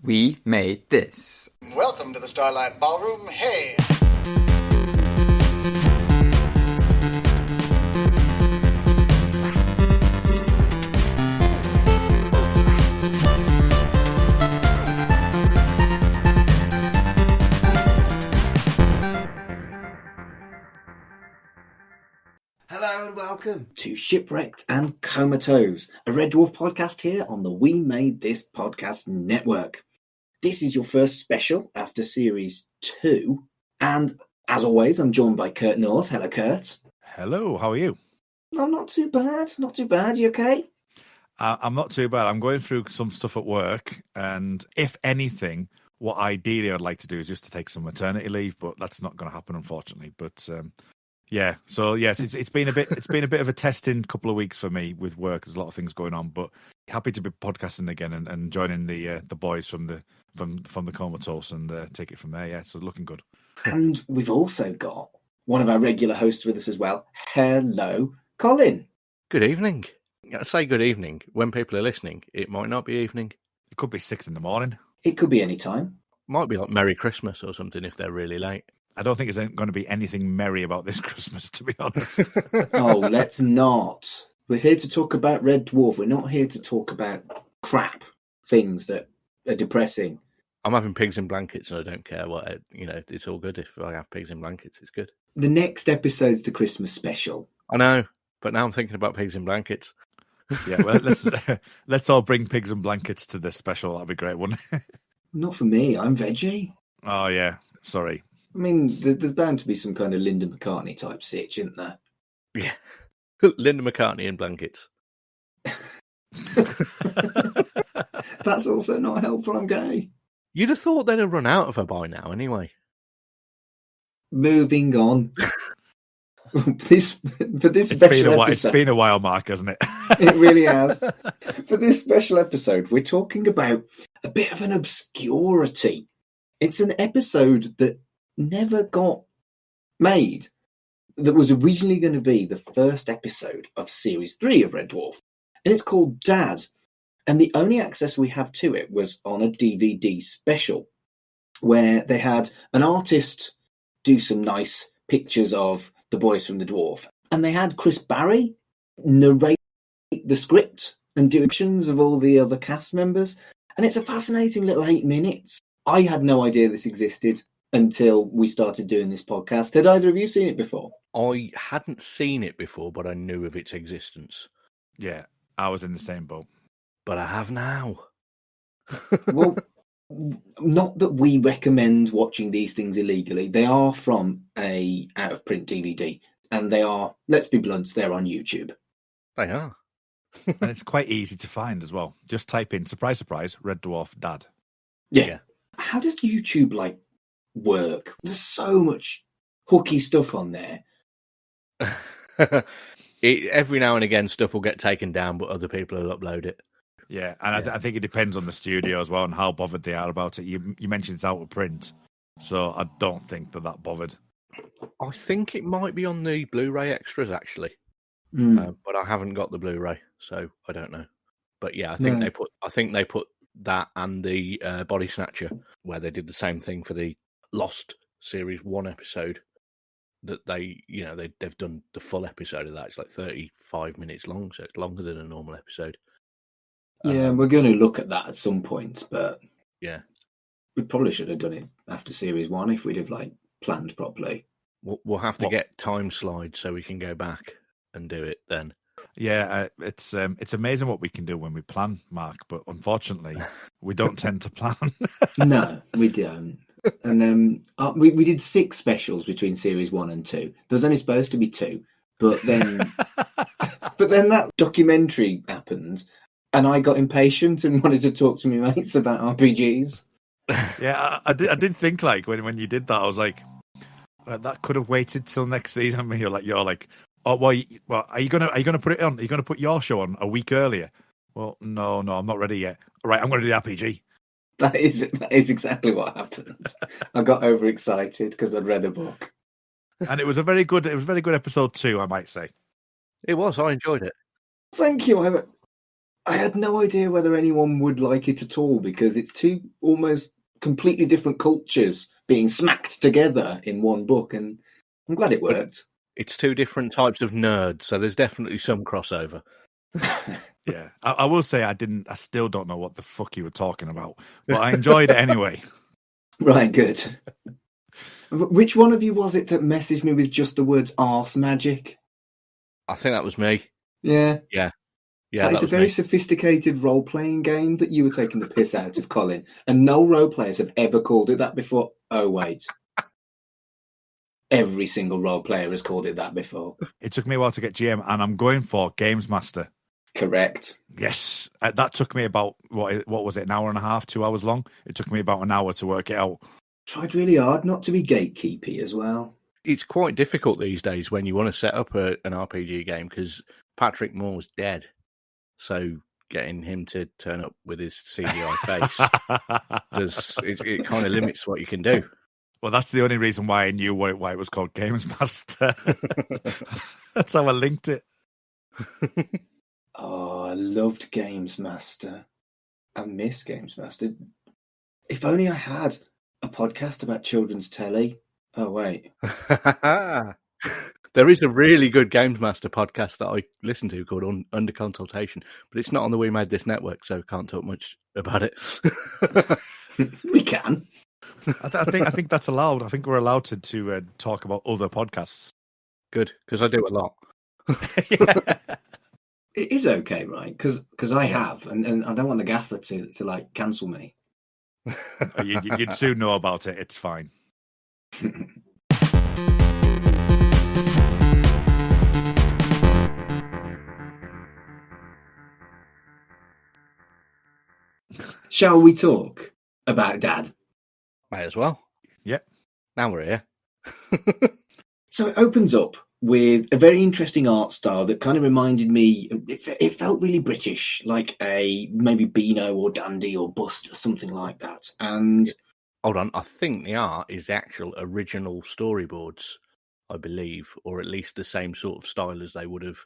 We made this. Welcome to the Starlight Ballroom. Hey! Hello and welcome to Shipwrecked and Comatose, a Red Dwarf podcast here on the We Made This podcast network. This is your first special after series 2, and as always, I'm joined by Kurt North. Hello, Kurt. Hello, how are you? I'm not too bad. You okay? I'm not too bad. I'm going through some stuff at work, and if anything, what ideally I'd like to do is just to take some maternity leave, but that's not going to happen, unfortunately. But yeah, so yes, it's been a bit of a testing couple of weeks for me with work. There's a lot of things going on, but happy to be podcasting again and joining the boys from the Comatose and take it from there. Yeah, so looking good. And we've also got one of our regular hosts with us as well. Hello, Colin. Good evening. I say good evening. When people are listening, it might not be evening. It could be 6 a.m. It could be any time. Might be like Merry Christmas or something if they're really late. I don't think there's going to be anything merry about this Christmas, to be honest. Oh, let's not. We're here to talk about Red Dwarf. We're not here to talk about crap things that are depressing. I'm having pigs in blankets and I don't care what, it's all good if I have pigs in blankets. It's good. The next episode's the Christmas special. I know, but now I'm thinking about pigs in blankets. Yeah, well, let's all bring pigs and blankets to this special. That'd be great, wouldn't it? Not for me. I'm veggie. Oh, yeah. Sorry. I mean, there's bound to be some kind of Linda McCartney type sitch, isn't there? Yeah. Linda McCartney in blankets. That's also not helpful. I'm gay. You'd have thought they'd have run out of her by now anyway. Moving on. For this It's special episode, it's been a while, Mark, hasn't it? It really has. For this special episode, we're talking about a bit of an obscurity. It's an episode that never got made, that was originally going to be the first episode of Series 3 of Red Dwarf. And it's called Dad. And the only access we have to it was on a DVD special, where they had an artist do some nice pictures of the boys from the Dwarf. And they had Chris Barrie narrate the script and do actions of all the other cast members. And it's a fascinating little 8 minutes. I had no idea this existed until we started doing this podcast. Had either of you seen it before? I hadn't seen it before, but I knew of its existence. Yeah, I was in the same boat. But I have now. Well, not that we recommend watching these things illegally. They are from a out-of-print DVD, and they are, let's be blunt, they're on YouTube. They are. And it's quite easy to find as well. Just type in, surprise, surprise, Red Dwarf Dad. Yeah. How does YouTube, work? There's so much hooky stuff on there. Every now and again, stuff will get taken down, but other people will upload it. Yeah, and I think it depends on the studio as well and how bothered they are about it. You mentioned it's out of print, so I don't think they're that bothered. I think it might be on the Blu-ray extras, actually. But I haven't got the Blu-ray, so I don't know. But yeah, I think they put that and the Body Snatcher, where they did the same thing for the Lost Series 1 episode. That they've done the full episode of that. It's like 35 minutes long, so it's longer than a normal episode. Yeah, we're going to look at that at some point, but yeah, we probably should have done it after Series 1 if we'd have planned properly. We'll have to get time slides so we can go back and do it then. Yeah, it's amazing what we can do when we plan, Mark, but unfortunately, we don't tend to plan. No, we don't. And then we did 6 specials between Series 1 and 2. There was only supposed to be 2, but then that documentary happened, and I got impatient and wanted to talk to my mates about RPGs. Yeah, I did think when you did that, I was like, that could have waited till next season. I mean, you're like, oh, well, are you gonna put it on? Are you gonna put your show on a week earlier? Well, no, I'm not ready yet. All right, I'm going to do the RPG. That is exactly what happened. I got overexcited because I'd read a book, and it was a very good episode 2, I might say. It was. I enjoyed it. Thank you. I had no idea whether anyone would like it at all because it's two almost completely different cultures being smacked together in one book, and I'm glad it worked. It's two different types of nerds, so there's definitely some crossover. Yeah, I will say I still don't know what the fuck you were talking about, but I enjoyed it anyway. Right, good. Which one of you was it that messaged me with just the words arse magic? I think that was me. Yeah. Yeah, that is a very sophisticated role-playing game that you were taking the piss out of, Colin, and no role players have ever called it that before. Oh, wait. Every single role player has called it that before. It took me a while to get GM, and I'm going for Games Master. Correct. Yes, that took me about, what was it, an hour and a half, 2 hours long? It took me about an hour to work it out. Tried really hard not to be gatekeepy as well. It's quite difficult these days when you want to set up an RPG game because Patrick Moore's dead. So getting him to turn up with his CGI face, it kind of limits what you can do. Well, that's the only reason why I knew why it was called Games Master. That's how I linked it. Oh, I loved Games Master. I miss Games Master. If only I had a podcast about children's telly. Oh, wait. There is a really good Games Master podcast that I listen to called Under Consultation, but it's not on the We Made This network, so can't talk much about it. We can. I think that's allowed. I think we're allowed to talk about other podcasts. Good, because I do a lot. Yeah. It is okay, right? Because I have, and I don't want the gaffer to like cancel me. You'd soon know about it. It's fine. Shall we talk about Dad? May as well. Yep. Now we're here. So it opens up with a very interesting art style that kind of reminded me, it felt really British, like a maybe Beano or Dandy or Bust or something like that. And hold on, I think the art is the actual original storyboards, I believe, or at least the same sort of style as they would have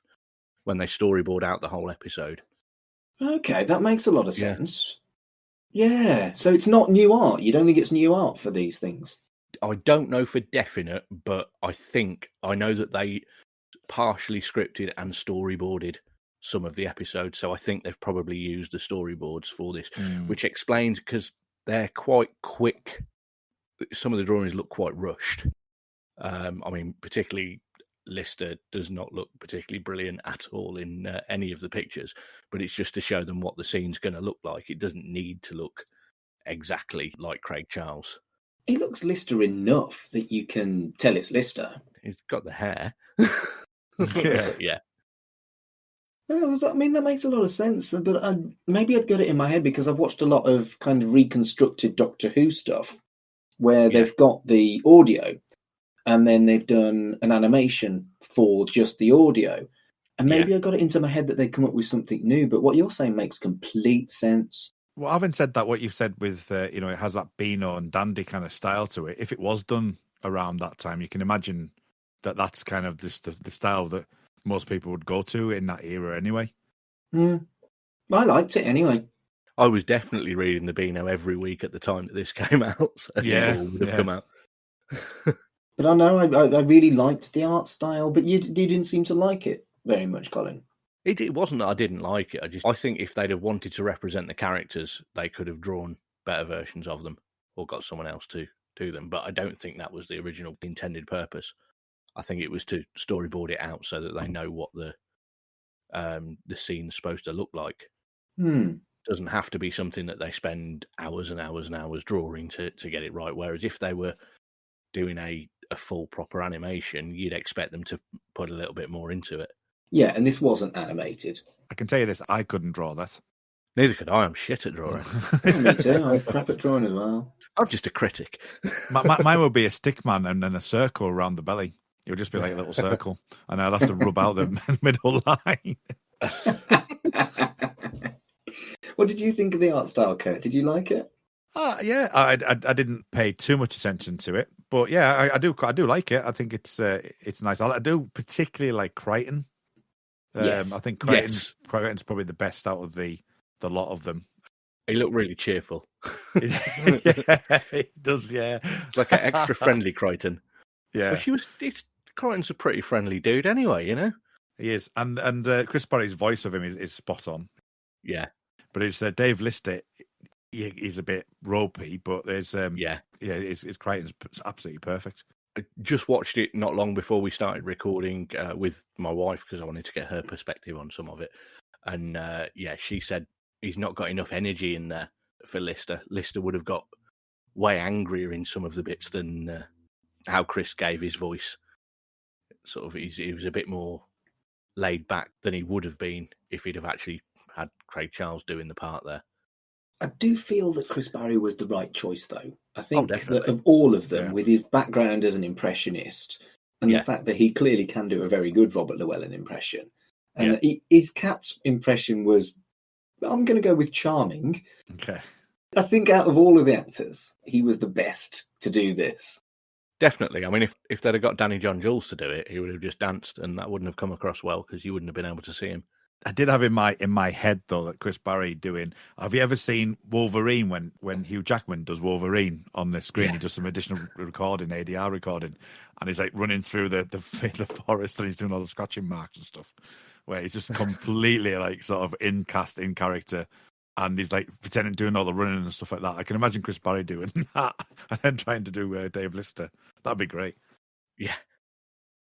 when they storyboard out the whole episode. Okay, that makes a lot of sense. Yeah, so it's not new art. You'd only get new art for these things. I don't know for definite, but I know that they partially scripted and storyboarded some of the episodes, so I think they've probably used the storyboards for this, which explains, because they're quite quick. Some of the drawings look quite rushed. I mean, particularly Lister does not look particularly brilliant at all in any of the pictures, but it's just to show them what the scene's going to look like. It doesn't need to look exactly like Craig Charles. He looks Lister enough that you can tell it's Lister. He's got the hair. Yeah. I mean, that makes a lot of sense, but maybe I'd get it in my head because I've watched a lot of kind of reconstructed Doctor Who stuff where they've got the audio and then they've done an animation for just the audio. And maybe I got it into my head that they'd come up with something new, but what you're saying makes complete sense. Well, having said that, what you've said with, it has that Beano and Dandy kind of style to it. If it was done around that time, you can imagine that that's kind of just the style that most people would go to in that era anyway. I liked it anyway. I was definitely reading the Beano every week at the time that this came out. So it all would have come out. But I know I really liked the art style, but you didn't seem to like it very much, Colin. It wasn't that I didn't like it. I think if they'd have wanted to represent the characters, they could have drawn better versions of them or got someone else to do them. But I don't think that was the original intended purpose. I think it was to storyboard it out so that they know what the scene's supposed to look like. It doesn't have to be something that they spend hours and hours and hours drawing to get it right. Whereas if they were doing a full proper animation, you'd expect them to put a little bit more into it. Yeah, and this wasn't animated. I can tell you this, I couldn't draw that. Neither could I. I'm shit at drawing. Me too. I'm crap at drawing as well. I'm just a critic. Mine would be a stick man and then a circle around the belly. It would just be like a little circle, and I'd have to rub out the middle line. What did you think of the art style, Kurt? Did you like it? Yeah, I didn't pay too much attention to it, but yeah, I do like it. I think it's nice. I do particularly like Crichton. Yes. I think Yes. Crichton's probably the best out of the lot of them. He looked really cheerful. Yeah, he does, yeah. It's like an extra friendly Crichton. Yeah, Which Crichton's a pretty friendly dude anyway, you know? he is. And Chris Barrie's voice of him is spot on. Yeah. But it's Dave Lister. He's a bit ropey, but there's it's Crichton's absolutely perfect. I just watched it not long before we started recording with my wife because I wanted to get her perspective on some of it. And she said he's not got enough energy in there for Lister. Lister would have got way angrier in some of the bits than how Chris gave his voice. Sort of, he was a bit more laid back than he would have been if he'd have actually had Craig Charles doing the part there. I do feel that Chris Barrie was the right choice, though. I think that of all of them, with his background as an impressionist, and the fact that he clearly can do a very good Robert Llewellyn impression, and his cat's impression was, I'm going to go with charming. Okay. I think out of all of the actors, he was the best to do this. Definitely. I mean, if they'd have got Danny John Jules to do it, he would have just danced, and that wouldn't have come across well because you wouldn't have been able to see him. I did have in my head though that Chris Barrie doing. Have you ever seen Wolverine when Hugh Jackman does Wolverine on the screen? He does some additional recording, ADR recording, and he's like running through the forest and he's doing all the scratching marks and stuff, where he's just completely like sort of in character, and he's like pretending doing all the running and stuff like that. I can imagine Chris Barrie doing that and then trying to do Dave Lister. That'd be great. Yeah.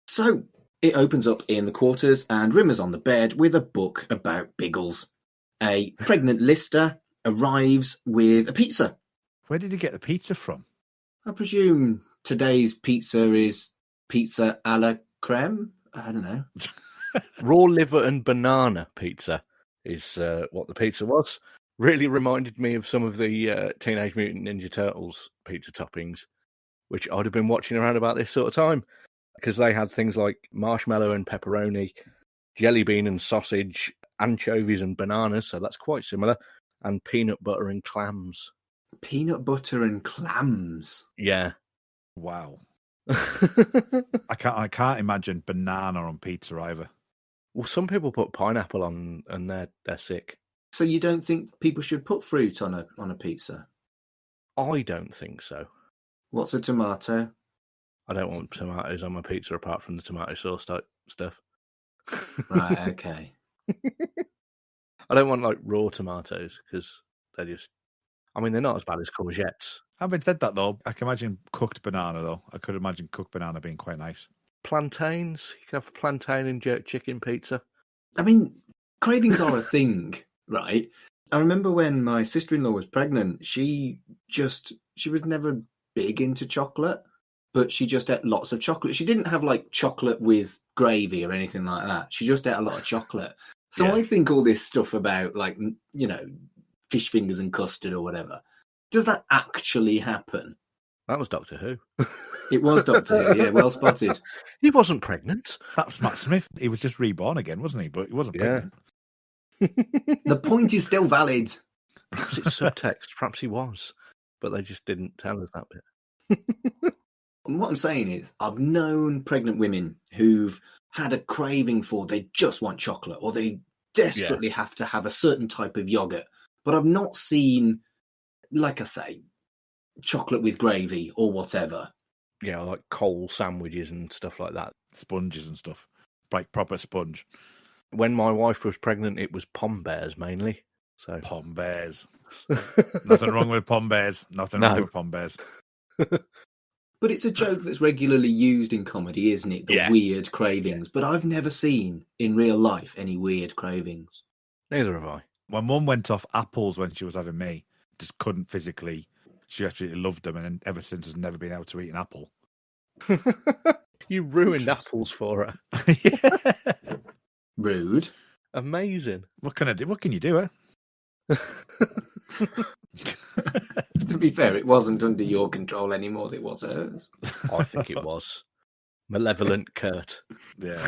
So it opens up in the quarters, and Rimmer's on the bed with a book about Biggles. A pregnant Lister arrives with a pizza. Where did he get the pizza from? I presume today's pizza is pizza a la creme? I don't know. Raw liver and banana pizza is what the pizza was. Really reminded me of some of the Teenage Mutant Ninja Turtles pizza toppings, which I'd have been watching around about this sort of time. Because they had things like marshmallow and pepperoni, jelly bean and sausage, anchovies and bananas, so that's quite similar, and peanut butter and clams. Peanut butter and clams? Yeah. Wow. I can't imagine banana on pizza either. Well, some people put pineapple on and they're sick. So you don't think people should put fruit on a pizza? I don't think so. What's a tomato? I don't want tomatoes on my pizza apart from the tomato sauce type stuff. Right, okay. I don't want like raw tomatoes because they're just, I mean, they're not as bad as courgettes. Having said that though, I can imagine cooked banana though. I could imagine cooked banana being quite nice. Plantains, you can have a plantain and jerk chicken pizza. I mean, cravings are a thing, right? I remember when my sister-in-law was pregnant, she was never big into chocolate. But she just ate lots of chocolate. She didn't have like chocolate with gravy or anything like that. She just ate a lot of chocolate. So I think all this stuff about like, you know, fish fingers and custard or whatever, does that actually happen? That was Doctor Who. It was Doctor Who, yeah, well spotted. He wasn't pregnant. That was Matt Smith. He was just reborn again, wasn't he? But he wasn't pregnant. The point is still valid. Perhaps it's subtext. Perhaps he was. But they just didn't tell us that bit. And what I'm saying is, I've known pregnant women who've had a craving for, they just want chocolate, or they desperately have to have a certain type of yogurt. But I've not seen, like I say, chocolate with gravy or whatever. Yeah, like coal sandwiches and stuff like that. Sponges and stuff. Like proper sponge. When my wife was pregnant, it was Pom Bears mainly. So Pom Bears. Nothing wrong with Pom Bears. Nothing wrong with Pom Bears. But it's a joke that's regularly used in comedy, isn't it? The weird cravings. But I've never seen in real life any weird cravings. Neither have I. My mum went off apples when she was having me. Just couldn't physically. She actually loved them, and ever since has never been able to eat an apple. You ruined apples for her. Yeah. Rude. Amazing. What can I do? What can you do, eh? To be fair, it wasn't under your control anymore. It was hers. I think it was. Malevolent Kurt. Yeah.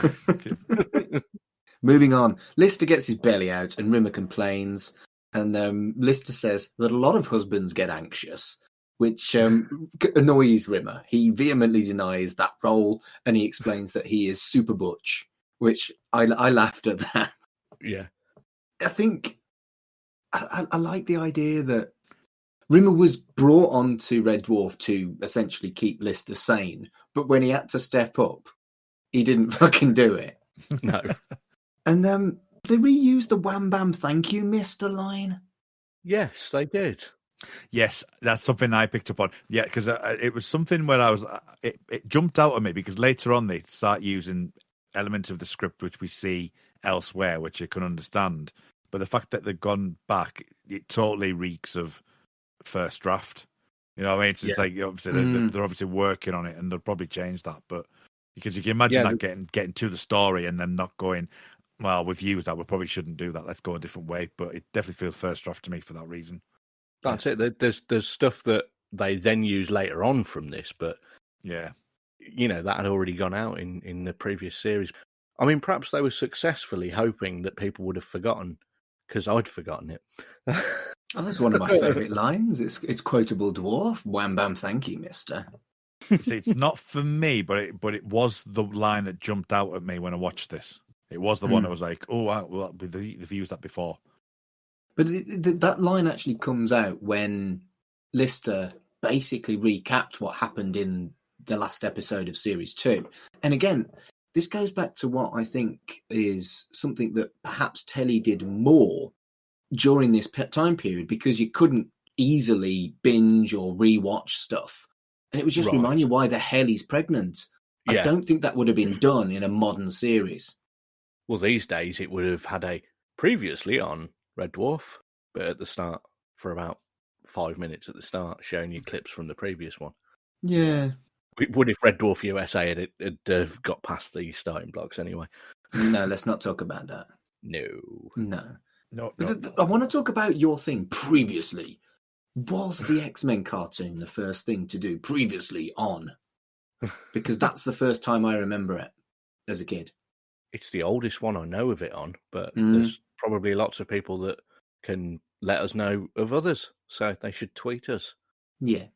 Moving on. Lister gets his belly out and Rimmer complains. And Lister says that a lot of husbands get anxious, which annoys Rimmer. He vehemently denies that role and he explains that he is super butch. which I laughed at that. Yeah. I think I like the idea that Rimmer was brought on to Red Dwarf to essentially keep Lister sane, but when he had to step up, he didn't fucking do it. No. And they reused the Wham Bam Thank You Mister line. Yes, they did. Yes, that's something I picked up on. Yeah, because it was something where I was, it jumped out at me because later on they start using elements of the script which we see elsewhere, which you can understand. But the fact that they've gone back, it totally reeks of first draft. You know what I mean? It's like obviously they're obviously working on it, and they'll probably change that. But because you can imagine that getting to the story and then not going, well, we've used that, we probably shouldn't do that. Let's go a different way. But it definitely feels first draft to me for that reason. That's it. There's stuff that they then use later on from this, but yeah, that had already gone out in the previous series. I mean, perhaps they were successfully hoping that people would have forgotten, because I'd forgotten it. Oh, that's one of my favourite lines. It's quotable Dwarf. Wham bam, thank you, Mister. See, it's not for me, but it was the line that jumped out at me when I watched this. It was the one that was like, oh, wow, well, they've used that before. But that line actually comes out when Lister basically recapped what happened in the last episode of Series 2. And again, this goes back to what I think is something that perhaps telly did more during this time period, because you couldn't easily binge or rewatch stuff. And it was just remind you why the hell he's pregnant. I don't think that would have been done in a modern series. Well, these days it would have had a previously on Red Dwarf, but at the start, for about 5 minutes at the start, showing you clips from the previous one. Yeah. It would if Red Dwarf USA had got past the starting blocks anyway. No, let's not talk about that. No. I want to talk about your thing previously. Was the X-Men cartoon the first thing to do previously on? Because that's the first time I remember it as a kid. It's the oldest one I know of it on, but there's probably lots of people that can let us know of others, so they should tweet us. Yeah.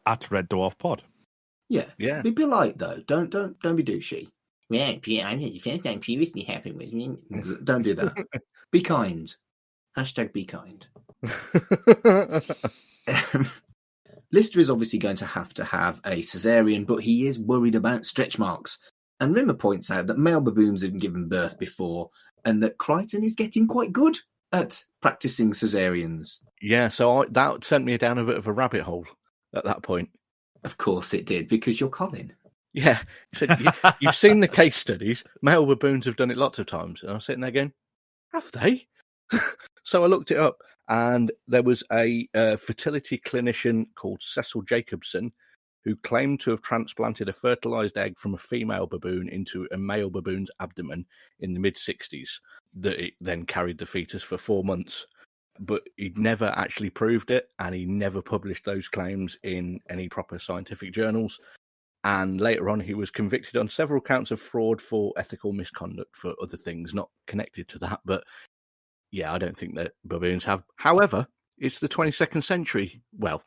At Red Dwarf Pod. Yeah. Be polite though. Don't be douchey. Yeah, I mean, the first time previously happened was me. Don't do that. Be kind. Hashtag be kind. Lister is obviously going to have a cesarean, but he is worried about stretch marks. And Rimmer points out that male baboons have given birth before, and that Crichton is getting quite good at practicing cesareans. Yeah, so that sent me down a bit of a rabbit hole at that point. Of course it did, because you're Colin. Yeah, so you've seen the case studies. Male baboons have done it lots of times. And I was sitting there going, have they? So I looked it up, and there was a fertility clinician called Cecil Jacobson who claimed to have transplanted a fertilized egg from a female baboon into a male baboon's abdomen in the mid-60s, that it then carried the fetus for 4 months. But he'd never actually proved it, and he never published those claims in any proper scientific journals. And later on, he was convicted on several counts of fraud for ethical misconduct for other things not connected to that. But yeah, I don't think that baboons have. However, it's the 22nd century. Well,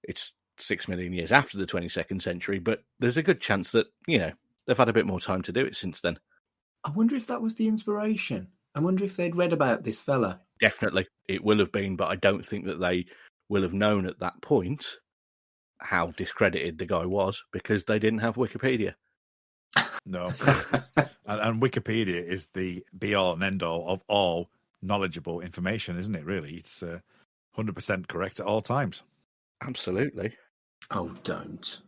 it's 6 million years after the 22nd century, but there's a good chance that, they've had a bit more time to do it since then. I wonder if that was the inspiration. I wonder if they'd read about this fella. Definitely, it will have been, but I don't think that they will have known at that point how discredited the guy was, because they didn't have Wikipedia. No. and Wikipedia is the be-all and end-all of all knowledgeable information, isn't it, really? It's 100% correct at all times. Absolutely. Oh, don't.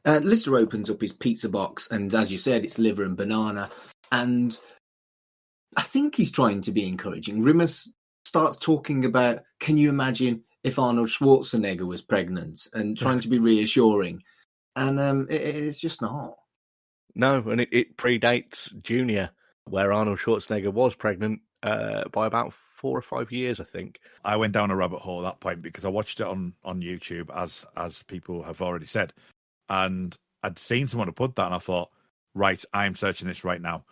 Lister opens up his pizza box, and as you said, it's liver and banana. And I think he's trying to be encouraging. Rimmer starts talking about, can you imagine if Arnold Schwarzenegger was pregnant, and trying to be reassuring. And it's just not. No, and it predates Junior, where Arnold Schwarzenegger was pregnant by about 4 or 5 years, I think. I went down a rabbit hole at that point because I watched it on YouTube, as people have already said. And I'd seen someone have put that, and I thought, right, I'm searching this right now.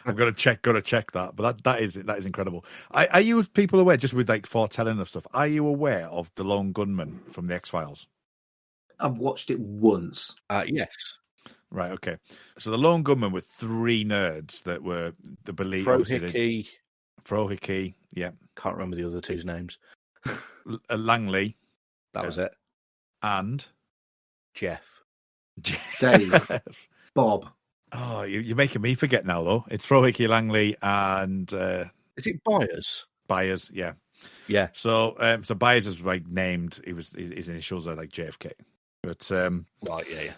I'm got to check that. But that is incredible. Are you people aware, just with like foretelling of stuff, are you aware of the lone gunman from the X-Files? I've watched it once. Yes. Right, okay. So the Lone Gunmen were three nerds that were the belief. Frohickey. Frohickey, yeah. Can't remember the other two's names. Langley. That was it. And Jeff. Dave. Bob. Oh, you're making me forget now, though. It's Frohickey, Langley, and Is it Byers? Byers, yeah. Yeah. So Byers is like named. His initials are like JFK. But right,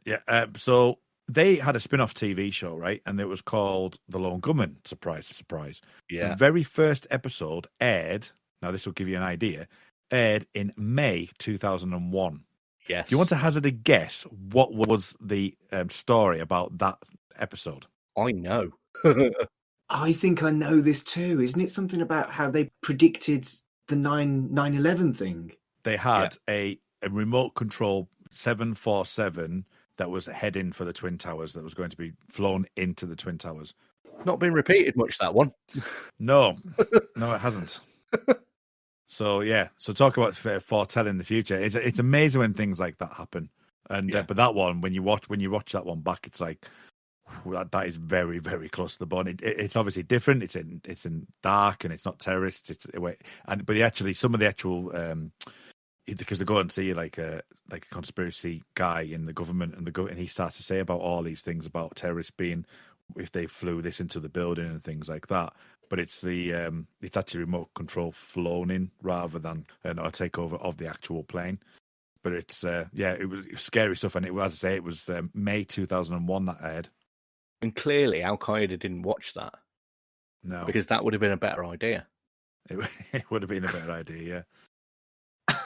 yeah. So they had a spin-off TV show, right? And it was called The Lone Gunmen. Surprise, surprise. Yeah. The very first episode aired. Now this will give you an idea. Aired in May 2001. Yes. Do you want to hazard a guess? What was the story about that episode? I know. I think I know this too. Isn't it something about how they predicted the 9/11 thing? They had a remote control 747 that was heading for the Twin Towers that was going to be flown into the Twin Towers. Not been repeated much, that one. No, it hasn't. So talk about foretelling the future. It's amazing when things like that happen. And but that one, when you watch that one back, it's like that is very, very close to the bone. It's obviously different. It's in dark and it's not terrorists. But some of the actual because they go and see like a conspiracy guy in the government and he starts to say about all these things about terrorists being if they flew this into the building and things like that. But it's it's actually remote control flown in rather than a takeover of the actual plane. But it's it was scary stuff, and as I say, it was May 2001 that aired. And clearly, Al Qaeda didn't watch that. No, because that would have been a better idea. It would have been a better idea, yeah.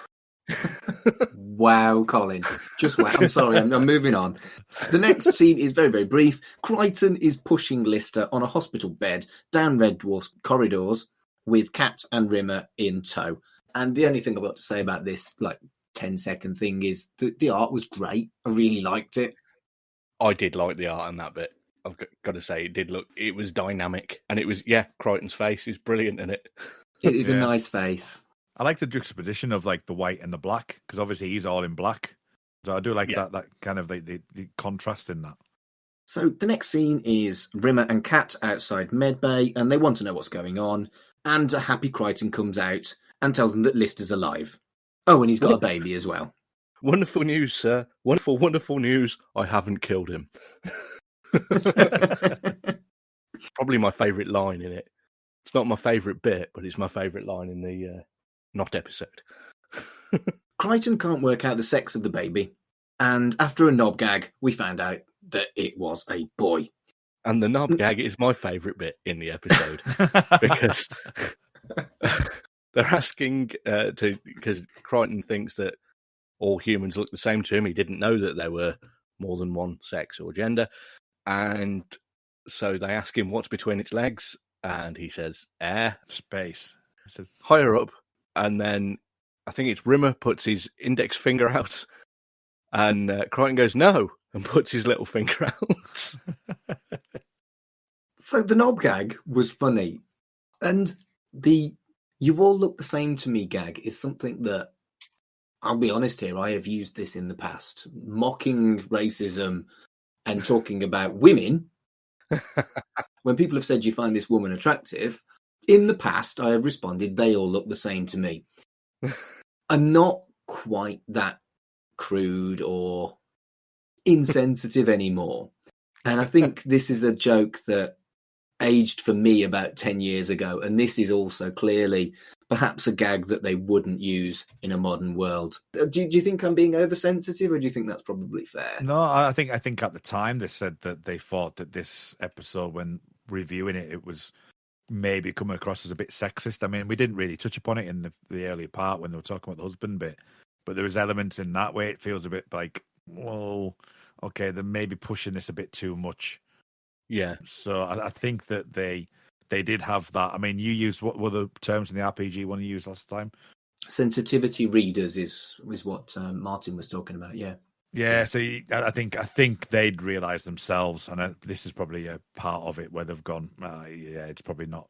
Wow, Colin. Just wow. I'm sorry, I'm moving on. The next scene is very, very brief. Crichton is pushing Lister on a hospital bed down Red Dwarf's corridors with Kat and Rimmer in tow. And the only thing I've got to say about this, 10-second thing is that the art was great. I really liked it. I did like the art in that bit. I've got to say, it was dynamic. And it was, Crichton's face is brilliant in it. It is a nice face. I like the juxtaposition of the white and the black, because obviously he's all in black. So I do like that kind of the contrast in that. So the next scene is Rimmer and Kat outside Medbay, and they want to know what's going on. And a happy Crichton comes out and tells them that Lister's alive. Oh, and he's got a baby as well. Wonderful news, sir. Wonderful, wonderful news. I haven't killed him. Probably my favourite line in it. It's not my favourite bit, but it's my favourite line in the not episode. Crichton can't work out the sex of the baby, and after a knob gag, we found out that it was a boy. And the knob gag is my favourite bit in the episode because they're asking because Crichton thinks that all humans look the same to him. He didn't know that there were more than one sex or gender, and so they ask him what's between its legs, and he says air, space. Says higher up. And then I think it's Rimmer puts his index finger out, and Crichton goes no and puts his little finger out. So the knob gag was funny, and the "you all look the same to me" gag is something that, I'll be honest here, I have used this in the past, mocking racism and talking about women. When people have said you find this woman attractive, in the past, I have responded, they all look the same to me. I'm not quite that crude or insensitive anymore. And I think this is a joke that aged for me about 10 years ago. And this is also clearly perhaps a gag that they wouldn't use in a modern world. Do you think I'm being oversensitive, or do you think that's probably fair? No, I think at the time they said that they thought that this episode, when reviewing it, it was maybe coming across as a bit sexist. I mean, we didn't really touch upon it in the earlier part when they were talking about the husband bit, but there was elements in that way it feels a bit like, well, okay, they're maybe pushing this a bit too much. Yeah. So I think that they did have that. I mean, you used, what were the terms in the RPG one you used last time? Sensitivity readers is what Martin was talking about. Yeah. Yeah, so I think they'd realised themselves, and this is probably a part of it where they've gone, it's probably not.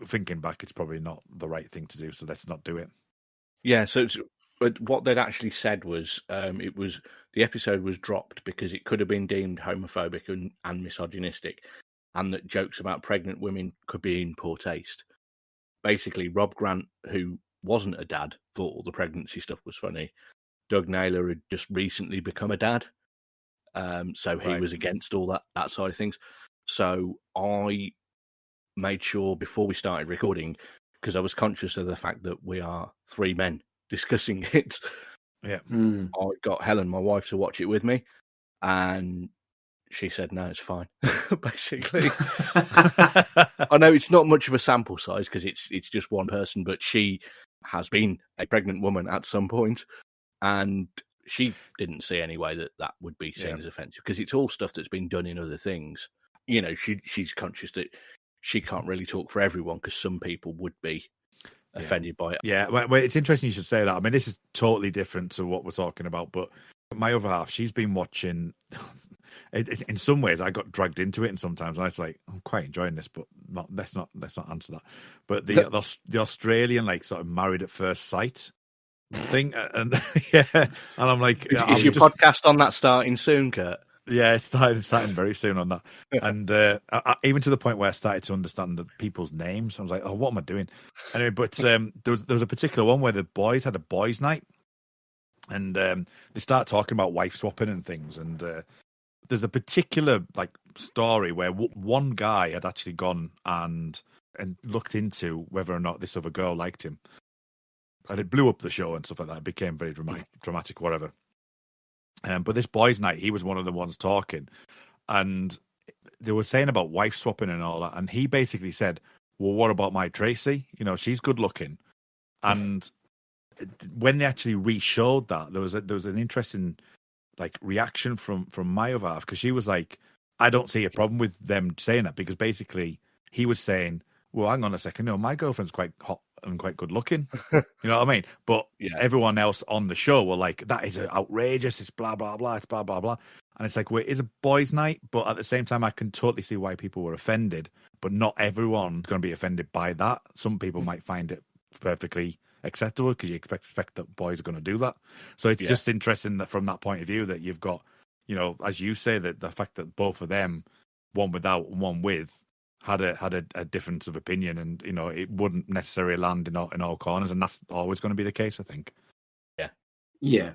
Thinking back, it's probably not the right thing to do, so let's not do it. Yeah, so But what they'd actually said was, the episode was dropped because it could have been deemed homophobic and misogynistic, and that jokes about pregnant women could be in poor taste. Basically, Rob Grant, who wasn't a dad, thought all the pregnancy stuff was funny. Doug Naylor had just recently become a dad, so he was against all that side of things. So I made sure before we started recording, because I was conscious of the fact that we are three men discussing it. Yeah. I got Helen, my wife, to watch it with me, and she said, no, it's fine, basically. I know it's not much of a sample size because it's just one person, but she has been a pregnant woman at some point, and she didn't see any way that would be seen as offensive because it's all stuff that's been done in other things. You know, she's conscious that she can't really talk for everyone because some people would be offended by it. Yeah, well, it's interesting you should say that. I mean, this is totally different to what we're talking about, but my other half, she's been watching. In some ways, I got dragged into it, and sometimes I was like, "I'm quite enjoying this," but let's not answer that. But the Australian sort of married at first sight thing, and and I'm like, is your podcast on that starting soon, Kurt? Yeah, it's starting very soon on that, and even to the point where I started to understand the people's names. I was like, "Oh, what am I doing?" Anyway, but there was a particular one where the boys had a boys' night, and they start talking about wife swapping and things. And there's a particular story where one guy had actually gone and looked into whether or not this other girl liked him, and it blew up the show and stuff like that. It became very dramatic, whatever. But this boys' night, he was one of the ones talking, and they were saying about wife swapping and all that. And he basically said, "Well, what about my Tracy? You know, she's good looking." And when they actually re-showed that, there was an interesting reaction from my other half, because she was like, "I don't see a problem with them saying that," because basically he was saying, "Well, hang on a second, no, my girlfriend's quite hot and quite good looking." You know what I mean? But everyone else on the show were like, "That is outrageous, it's blah blah blah, it's blah blah blah." And it's like, well, it is a boys' night, but at the same time I can totally see why people were offended, but not everyone's going to be offended by that. Some people might find it perfectly acceptable because you expect that boys are going to do that. So it's just interesting that from that point of view that you've got, you know, as you say, that the fact that both of them, one without and one with, had a difference of opinion, and you know, it wouldn't necessarily land in all corners, and that's always going to be the case, I think. Yeah.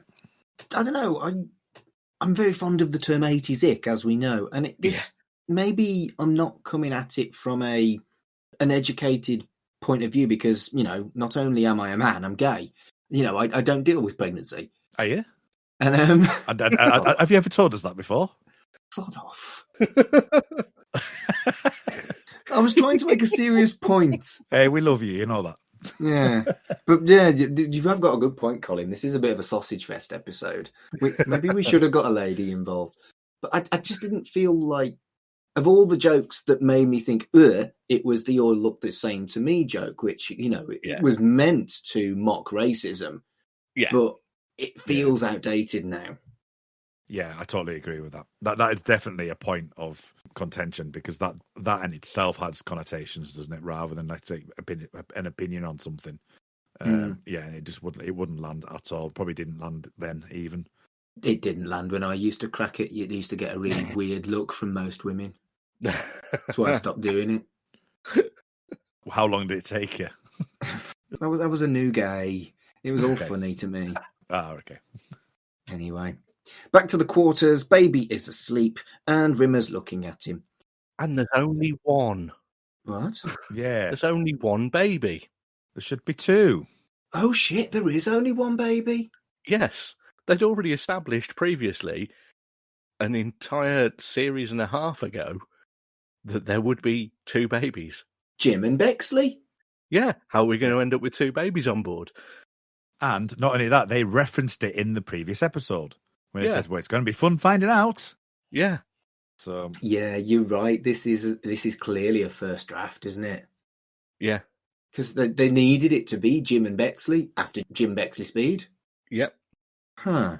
I don't know. I'm very fond of the term 80s ick, as we know, and maybe I'm not coming at it from an educated point of view, because you know, not only am I a man, I'm gay. You know, I don't deal with pregnancy. Are you? And have you ever told us that before? Sort of. I was trying to make a serious point. Hey, we love you know that. Yeah. But yeah, you have got a good point, Colin. This is a bit of a sausage fest episode. Maybe we should have got a lady involved. But I just didn't feel like, of all the jokes that made me think, it was the all look the same to me joke, which, you know, it was meant to mock racism. Yeah. But it feels outdated now. Yeah, I totally agree with that. That is definitely a point of contention, because that in itself has connotations, doesn't it? Rather than say an opinion on something. Yeah, and it wouldn't land at all. Probably didn't land then even. It didn't land when I used to crack it. You used to get a really weird look from most women. That's why I stopped doing it. How long did it take you? I was a new guy. It was all funny to me. Ah, okay. Anyway. Back to the quarters, Baby is asleep, and Rimmer's looking at him. And there's only one. What? Yeah. There's only one baby. There should be two. Oh shit, there is only one baby? Yes. They'd already established previously, an entire series and a half ago, that there would be two babies. Jim and Bexley? Yeah. How are we going to end up with two babies on board? And not only that, they referenced it in the previous episode. When it says, well, it's going to be fun finding out. Yeah. So yeah, you're right. This is clearly a first draft, isn't it? Yeah. Because they needed it to be Jim and Bexley after Jim Bexley Speed. Yep. Huh.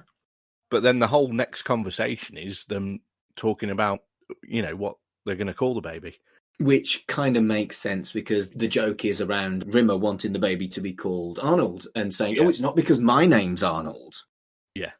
But then the whole next conversation is them talking about, you know, what they're going to call the baby. Which kind of makes sense because the joke is around Rimmer wanting the baby to be called Arnold and saying, "Oh, it's not because my name's Arnold." Yeah.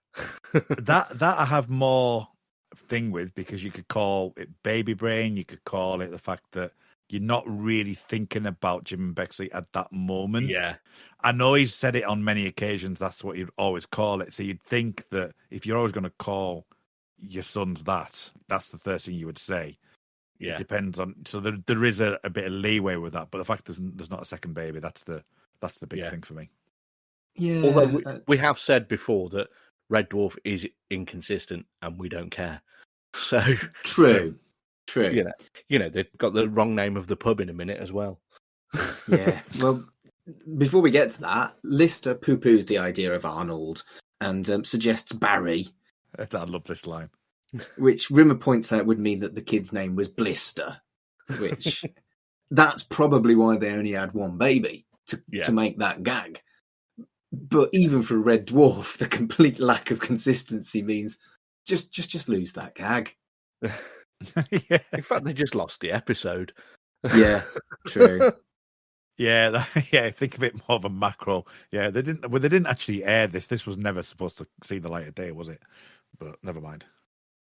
that I have more thing with, because you could call it baby brain, you could call it the fact that you're not really thinking about Jim and Bexley at that moment. Yeah. I know he's said it on many occasions, that's what you'd always call it. So you'd think that if you're always going to call your sons that's the first thing you would say. Yeah. It depends on, so there is a bit of leeway with that, but the fact there's not a second baby, that's the big thing for me. Yeah. Although we have said before that Red Dwarf is inconsistent and we don't care. So True. You know, they've got the wrong name of the pub in a minute as well. Yeah. Well, before we get to that, Lister poo-poos the idea of Arnold and suggests Barry. I love this line. Which Rimmer points out would mean that the kid's name was Blister, which that's probably why they only had one baby to make that gag. But even for Red Dwarf, the complete lack of consistency means just lose that gag. Yeah. In fact, they just lost the episode. Yeah, true. Yeah, think of it more of a macro. Yeah, they didn't actually air this. This was never supposed to see the light of day, was it? But never mind.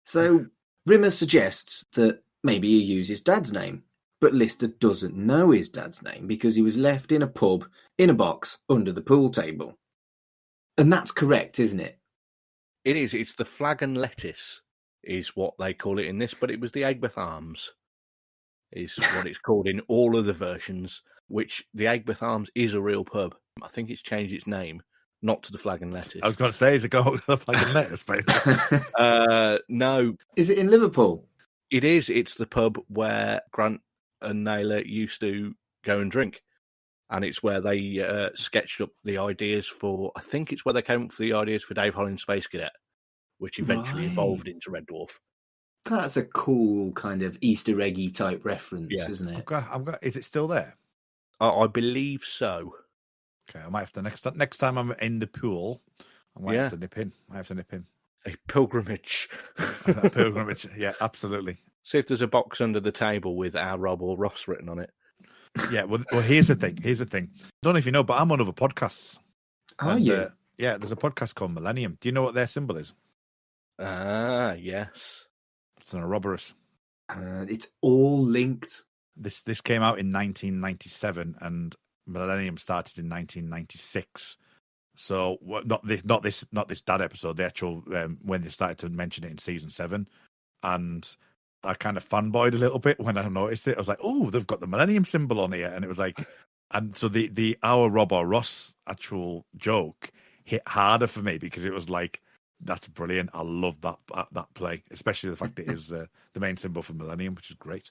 So Rimmer suggests that maybe he uses Dad's name, but Lister doesn't know his dad's name because he was left in a pub in a box under the pool table. And that's correct, isn't it? It is. It's the Flag and Lettuce is what they call it in this, but it was the Agbeth Arms is what it's called in all of the versions, which the Agbeth Arms is a real pub. I think it's changed its name. Not to the Flag and Lettuce. I was going to say, is it going to the Flag and Lettuce? No. Is it in Liverpool? It is. It's the pub where Grant and Naylor used to go and drink. And it's where they sketched up the ideas for, I think it's where they came up with the ideas for Dave Holland's Space Cadet, which eventually evolved into Red Dwarf. That's a cool kind of Easter eggy type reference, isn't it? Is it still there? I believe so. Okay, I might have to next time I'm in the pool, I might have to nip in. A pilgrimage. A pilgrimage, yeah, absolutely. See if there's a box under the table with our Rob or Ross written on it. Yeah, well, here's the thing. I don't know if you know, but I'm on other podcasts. Are you? Yeah, there's a podcast called Millennium. Do you know what their symbol is? Yes. It's an Ouroboros. It's all linked. This came out in 1997, and Millennium started in 1996. So not this dad episode. The actual when they started to mention it in season 7, and I kind of fanboyed a little bit when I noticed it. I was like, "Oh, they've got the Millennium symbol on here," and it was like, and so the our Rob or Ross actual joke hit harder for me because it was like, that's brilliant. I love that play, especially the fact that it is the main symbol for Millennium, which is great.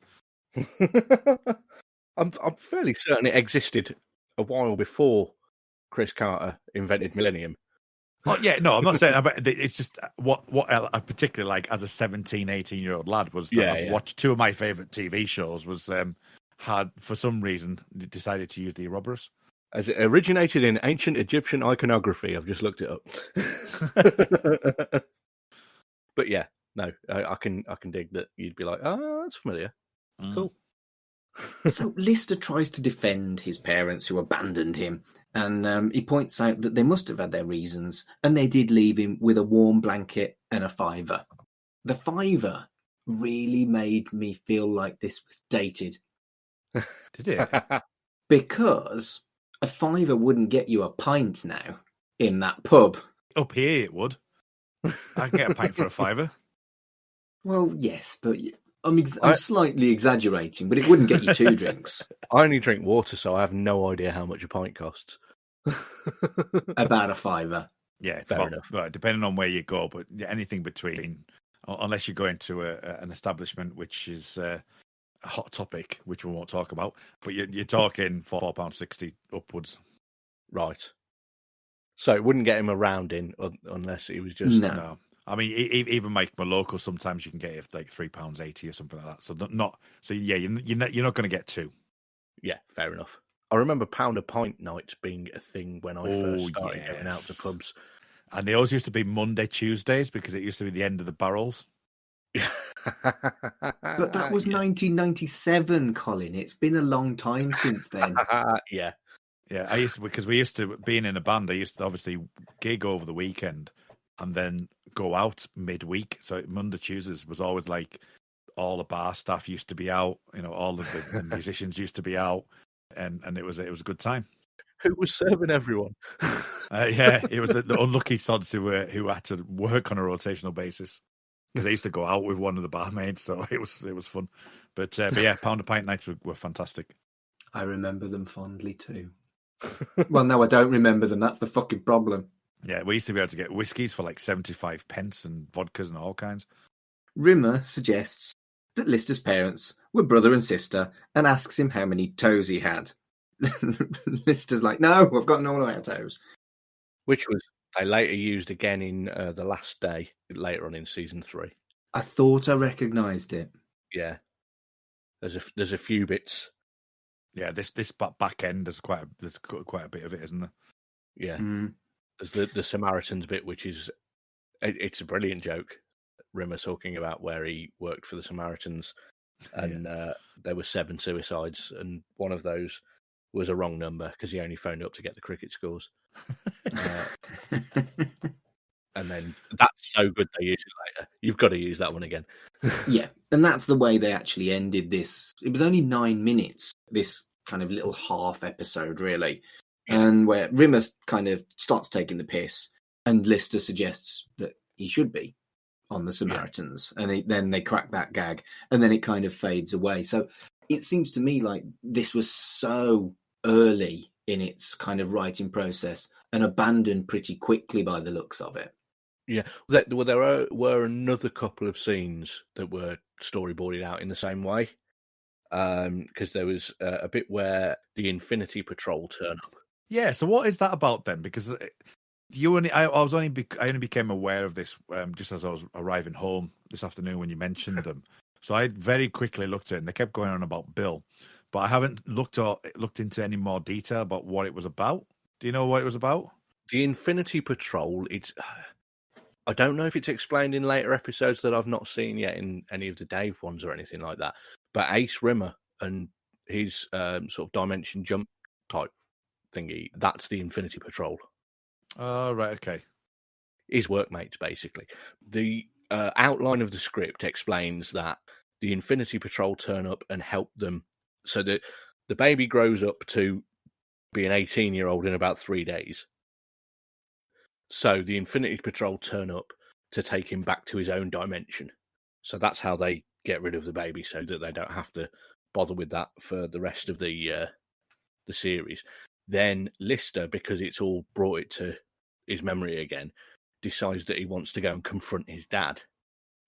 I'm fairly certain it existed a while before Chris Carter invented Millennium. Oh, yeah, no, I'm not saying about it's just what I particularly like as a 17, 18-year-old lad was that I've watched two of my favourite TV shows was had for some reason decided to use the Ouroboros. As it originated in ancient Egyptian iconography. I've just looked it up. But yeah, no, I can dig that you'd be like, oh, that's familiar. Cool. So Lister tries to defend his parents who abandoned him, and he points out that they must have had their reasons, and they did leave him with a warm blanket and a fiver. The fiver really made me feel like this was dated. Did it? Because a fiver wouldn't get you a pint now in that pub. Up here it would. I can get a pint for a fiver. Well, yes, but I'm slightly exaggerating, but it wouldn't get you 2 drinks. I only drink water, so I have no idea how much a pint costs. About a fiver. Yeah, it's fair enough. Well, depending on where you go, but anything between, unless you go into an establishment which is a hot topic, which we won't talk about, but you're talking £4.60 upwards. Right. So it wouldn't get him a round in unless it was just... No. I mean, even my local, sometimes you can get it for like £3.80 or something like that. So you're not going to get 2. Yeah, fair enough. I remember pound a pint nights being a thing when I first started going out to pubs. And they always used to be Monday, Tuesdays, because it used to be the end of the barrels. But that was 1997, Colin. It's been a long time since then. Yeah. Yeah, because we used to, being in a band, I used to obviously gig over the weekend and then go out midweek. So Monday, Tuesdays was always like all the bar staff used to be out, all of the musicians used to be out, and it was a good time. Who was serving everyone? Yeah, it was the unlucky sods who had to work on a rotational basis because they used to go out with one of the barmaids, so it was fun. But yeah, pound a pint nights were fantastic. I remember them fondly too. Well, no, I don't remember them. That's the fucking problem. Yeah, we used to be able to get whiskies for like 75 pence and vodkas and all kinds. Rimmer suggests that Lister's parents were brother and sister and asks him how many toes he had. Lister's like, no, I've got no more toes. Which was they later used again in The Last Day, later on in season 3. I thought I recognised it. Yeah. There's a few bits. Yeah, this back end there's quite a bit of it, isn't there? Yeah. There's the Samaritans bit, which is it's a brilliant joke. Rimmer talking about where he worked for the Samaritans, and there were 7 suicides, and one of those was a wrong number because he only phoned up to get the cricket scores. And then that's so good they use it later. You've got to use that one again. Yeah, and that's the way they actually ended this. It was only 9 minutes, this kind of little half episode, really, and where Rimmer kind of starts taking the piss, and Lister suggests that he should be on the Samaritans, and then they crack that gag, and then it kind of fades away. So it seems to me like this was so early in its kind of writing process and abandoned pretty quickly by the looks of it. Yeah, there were another couple of scenes that were storyboarded out in the same way, because there was a bit where the Infinity Patrol turn up. Yeah, so what is that about then? Because I only became aware of this just as I was arriving home this afternoon when you mentioned them. So I very quickly looked at it, and they kept going on about Bill, but I haven't looked into any more detail about what it was about. Do you know what it was about? The Infinity Patrol, I don't know if it's explained in later episodes that I've not seen yet in any of the Dave ones or anything like that. But Ace Rimmer and his sort of dimension jump type thingy, that's the Infinity Patrol. Oh, right, okay. His workmates, basically. The outline of the script explains that the Infinity Patrol turn up and help them. So that the baby grows up to be an 18-year-old in about 3 days. So the Infinity Patrol turn up to take him back to his own dimension. So that's how they get rid of the baby, so that they don't have to bother with that for the rest of the series. Then Lister, because it's all brought it to his memory again, decides that he wants to go and confront his dad.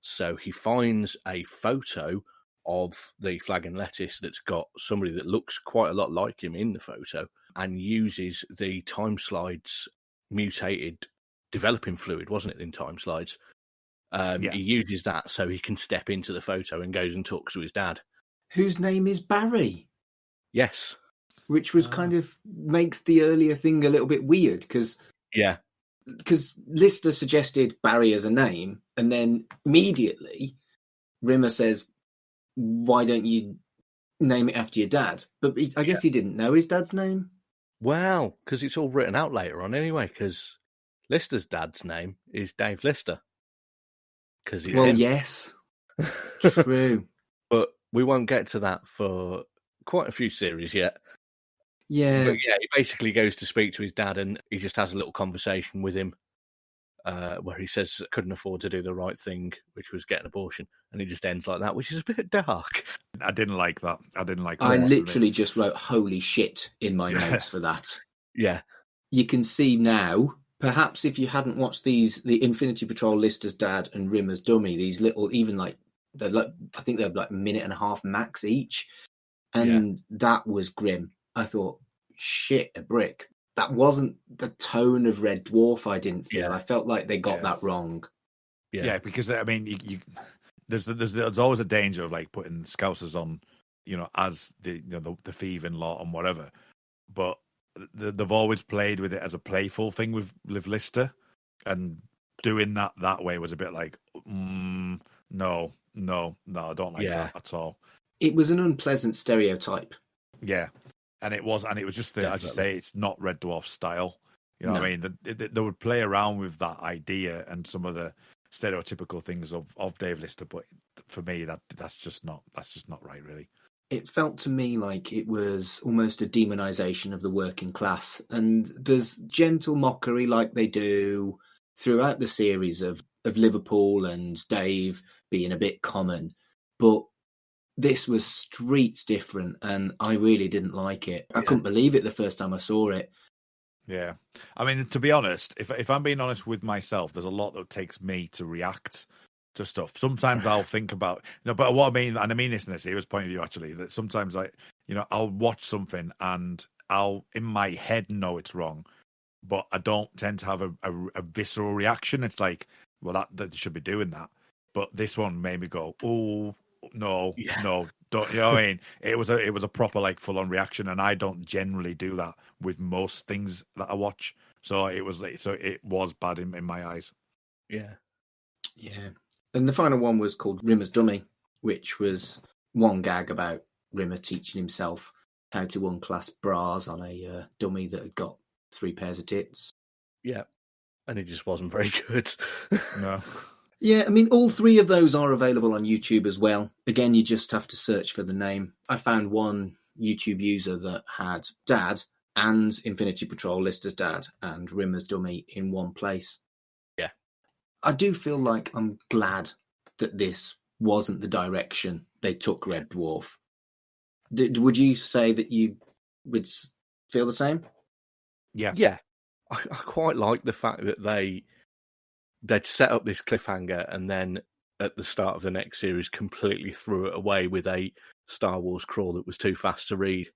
So he finds a photo of the Flag and Lettuce that's got somebody that looks quite a lot like him in the photo, and uses the Time Slides mutated developing fluid, wasn't it, in Time Slides? He uses that so he can step into the photo and goes and talks to his dad. Whose name is Barrie? Yes. Which was kind of makes the earlier thing a little bit weird, because Lister suggested Barrie as a name, and then immediately Rimmer says, why don't you name it after your dad? But I guess he didn't know his dad's name. Well, because it's all written out later on anyway, because Lister's dad's name is Dave Lister. Because he's him. Yes. True. But we won't get to that for quite a few series yet. Yeah. But yeah, he basically goes to speak to his dad, and he just has a little conversation with him where he says couldn't afford to do the right thing, which was get an abortion. And he just ends like that, which is a bit dark. I didn't like that. I literally just wrote holy shit in my notes for that. Yeah. You can see now, perhaps if you hadn't watched the Infinity Patrol, Lister's dad and Rimmer's dummy, these little, even I think they're like a minute and a half max each. And that was grim. I thought, shit, a brick. That wasn't the tone of Red Dwarf, I didn't feel. I felt like they got that wrong. Yeah, because, I mean, there's always a danger of like putting Scousers on, as the thief-in-law and whatever. But they've always played with it as a playful thing with Lister, and doing that way was a bit like, No, I don't like that at all. It was an unpleasant stereotype. Yeah, and it was just as you say, it's not Red Dwarf style. You know what I mean? They would play around with that idea and some of the stereotypical things of Dave Lister, but for me, that's just not right, really. It felt to me like it was almost a demonization of the working class, and there's gentle mockery like they do throughout the series of Liverpool and Dave being a bit common, but this was streets different, and I really didn't like it. I couldn't believe it the first time I saw it. Yeah, I mean, to be honest, if I'm being honest with myself, there's a lot that takes me to react to stuff. Sometimes I'll think about, but what I mean, and I mean this in a serious point of view, actually, that sometimes I'll watch something and I'll in my head know it's wrong, but I don't tend to have a visceral reaction. It's like, well, that should be doing that, but this one made me go, oh no, don't, you know what I mean? It was a proper like full on reaction, and I don't generally do that with most things that I watch. So it was bad in my eyes. Yeah. And the final one was called Rimmer's Dummy, which was one gag about Rimmer teaching himself how to unclasp bras on a dummy that had got 3 pairs of tits. Yeah, and it just wasn't very good. No. Yeah, I mean, all 3 of those are available on YouTube as well. Again, you just have to search for the name. I found one YouTube user that had Dad and Infinity Patrol listed as Dad and Rimmer's Dummy in one place. Yeah. I do feel like I'm glad that this wasn't the direction they took Red Dwarf. Would you say that you would feel the same? Yeah. Yeah. I quite like the fact that they'd set up this cliffhanger and then at the start of the next series completely threw it away with a Star Wars crawl that was too fast to read.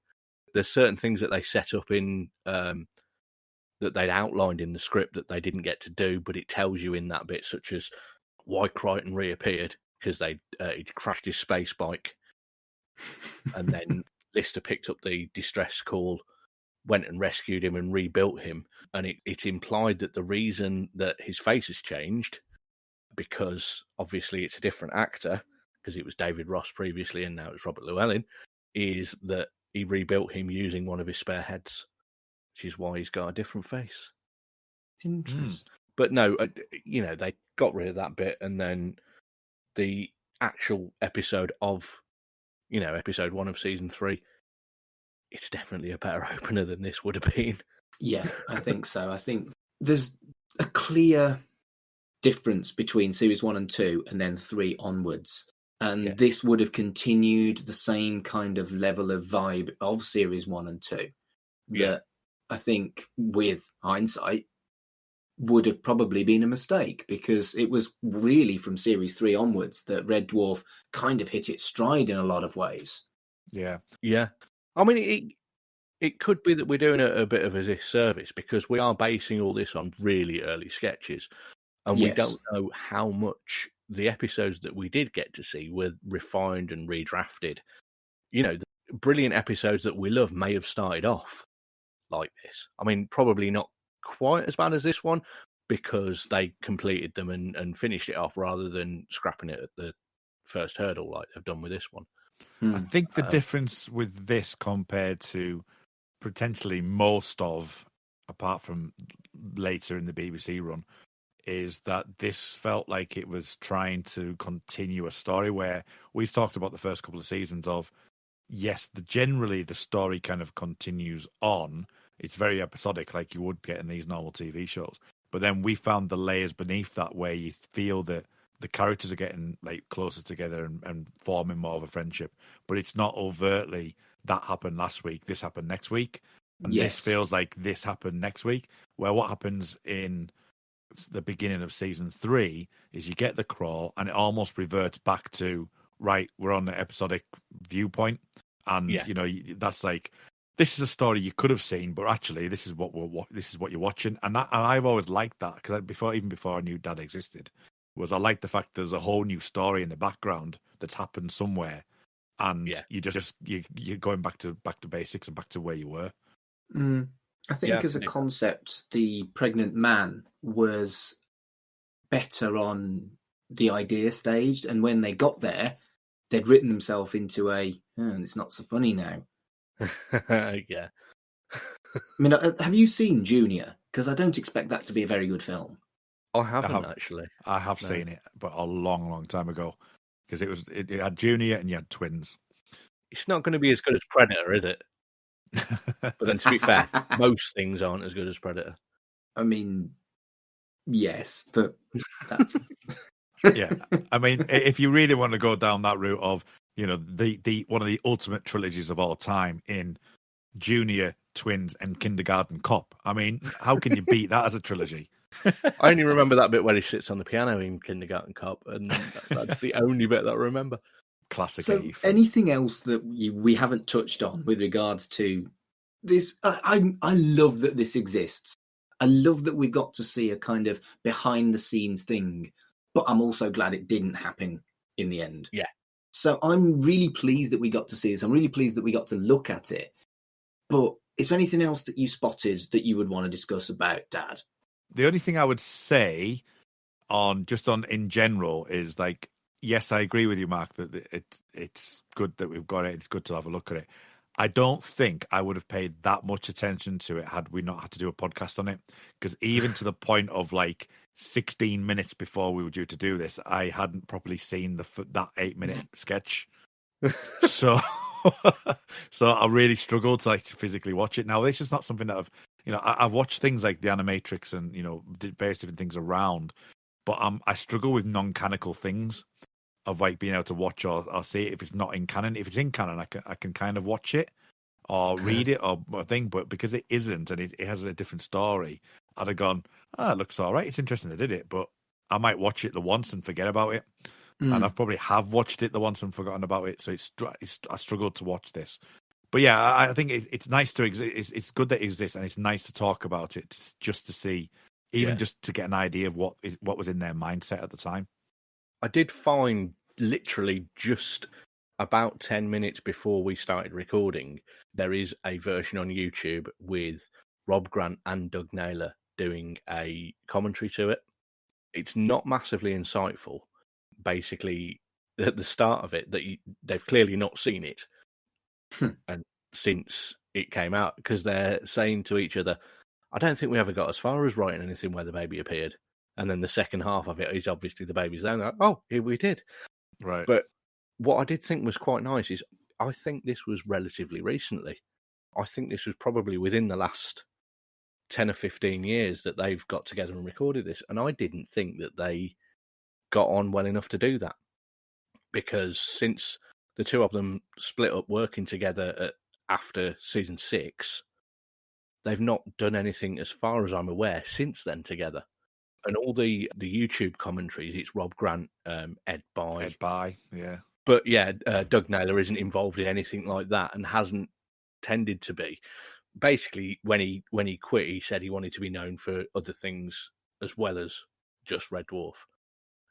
There's certain things that they set up in that they'd outlined in the script that they didn't get to do, but it tells you in that bit, such as why Crichton reappeared, because he'd crashed his space bike, and then Lister picked up the distress call, went and rescued him and rebuilt him, and it implied that the reason that his face has changed, because obviously it's a different actor, because it was David Ross previously and now it's Robert Llewellyn, is that he rebuilt him using one of his spare heads, which is why he's got a different face. Interesting. But no, they got rid of that bit, and then the actual episode of, episode 1 of season 3, it's definitely a better opener than this would have been. Yeah, I think so. I think there's a clear difference between series 1 and 2 and then 3 onwards. And this would have continued the same kind of level of vibe of series 1 and 2 that I think with hindsight would have probably been a mistake, because it was really from series 3 onwards that Red Dwarf kind of hit its stride in a lot of ways. Yeah. I mean, it could be that we're doing a bit of a disservice because we are basing all this on really early sketches, and we don't know how much the episodes that we did get to see were refined and redrafted. The brilliant episodes that we love may have started off like this. I mean, probably not quite as bad as this one, because they completed them and finished it off rather than scrapping it at the first hurdle like they've done with this one. I think the difference with this compared to potentially most of, apart from later in the BBC run, is that this felt like it was trying to continue a story where we've talked about the first couple of seasons of, yes, generally the story kind of continues on. It's very episodic, like you would get in these normal TV shows. But then we found the layers beneath that where you feel that the characters are getting like closer together and forming more of a friendship. But it's not overtly that happened last week, this happened next week. And this feels like this happened next week. Where what happens in the beginning of season 3 is you get the crawl and it almost reverts back to, right, we're on the episodic viewpoint. And, that's like, this is a story you could have seen, but actually this is what you're watching. And I've always liked that, because even before I knew Dad existed, I liked the fact there's a whole new story in the background that's happened somewhere. And you're going back to basics and back to where you were. I think as a concept, the pregnant man was better on the idea staged, and when they got there, they'd written themselves into it's not so funny now. Yeah. I mean, have you seen Junior? Because I don't expect that to be a very good film. I haven't actually. I have seen it, but a long, long time ago. Because it had Junior and you had twins. It's not going to be as good as Predator, is it? But then, to be fair, most things aren't as good as Predator. I mean, yes, but that's... Yeah, I mean, if you really want to go down that route of, the one of the ultimate trilogies of all time in Junior, Twins, and Kindergarten Cop. I mean, how can you beat that as a trilogy? I only remember that bit where he sits on the piano in Kindergarten Cop, and that's the only bit that I remember. Classic. So, anything else that we haven't touched on with regards to this? I love that this exists. I love that we've got to see a kind of behind the scenes thing, but I'm also glad it didn't happen in the end. Yeah. So I'm really pleased that we got to see this. I'm really pleased that we got to look at it. But is there anything else that you spotted that you would want to discuss about, Dad? The only thing I would say in general is, like, yes, I agree with you, Mark, that it's good that we've got it. It's good to have a look at it. I don't think I would have paid that much attention to it had we not had to do a podcast on it. Because even to the point of, like, 16 minutes before we were due to do this, I hadn't properly seen that 8-minute sketch. So I really struggled to physically watch it. Now, this is not something that I've watched things like The Animatrix and, various different things around, but I struggle with non-canonical things of, like, being able to watch or see it if it's not in canon. If it's in canon, I can kind of watch it or read it or thing, but because it isn't and it has a different story, I'd have gone, it looks all right. It's interesting they did it, but I might watch it the once and forget about it. And I've probably have watched it the once and forgotten about it. So I struggled to watch this. But yeah, I think it's nice to exist. It's good that it exists, and it's nice to talk about it just to see, just to get an idea of what was in their mindset at the time. I did find literally just about 10 minutes before we started recording, there is a version on YouTube with Rob Grant and Doug Naylor doing a commentary to it. It's not massively insightful. Basically, at the start of it, they've clearly not seen it, and since it came out, because they're saying to each other, "I don't think we ever got as far as writing anything where the baby appeared." And then the second half of it is obviously the baby's there. Like, oh, here we did. Right. But what I did think was quite nice is I think this was relatively recently. I think this was probably within the last 10 or 15 years that they've got together and recorded this. And I didn't think that they got on well enough to do that, because since the two of them split up working together after season 6, they've not done anything, as far as I'm aware, since then together. And all the YouTube commentaries, it's Rob Grant, Ed Bye, yeah. But yeah, Doug Naylor isn't involved in anything like that and hasn't tended to be. Basically, when he quit, he said he wanted to be known for other things as well as just Red Dwarf.